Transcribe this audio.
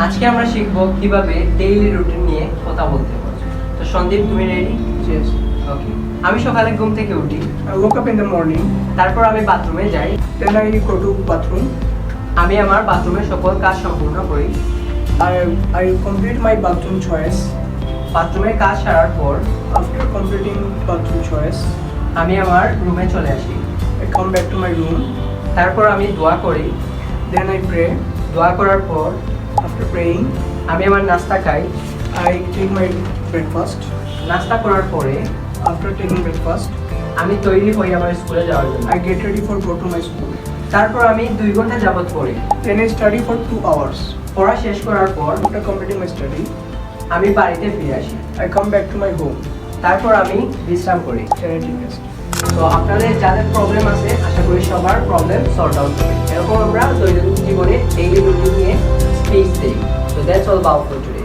আজকে আমরা শিখব কিভাবে ডেইলি রুটিন নিয়ে কথা বলতে হয়। তো সন্দীপ, তুমি রেডি? Yes. ওকে। আমি সকালে ঘুম থেকে উঠি, I woke up in the morning. তারপর আমি বাথরুমে যাই। Then I go to bathroom. আমি আমার বাথরুমের সকল কাজ সম্পূর্ণ করি। I complete my bathroom chores. বাথরুমের কাজ সারার পর After completing bathroom chores, আমি আমার রুমে চলে আসি। I come back to my room. তারপর আমি দোয়া করি। Then I pray. দোয়া করার পর After praying, আমি আমার নাস্তা খাই। I take my breakfast. নাস্তা করার পরে After taking breakfast, আমি তৈরি হই আমার স্কুলে যাওয়ার জন্য। I get ready for go to my school. তারপর আমি 2 ঘন্টা যাবত পড়ি। Then I study for 2 hours. পড়া শেষ করার পর After completing my study, আমি বাড়িতে ফিরে আসি। I come back to my home. তারপর আমি বিশ্রাম করি। Then I take rest. তো আপনাদের যাদের প্রবলেম আছে, আশা করি সবার প্রবলেম সর্ট আউট হবে। এরকম আমরা দৈনন্দিন জীবনে ডেইলি রুটিন নিয়ে স্পিচ দিই। So that's all about for today.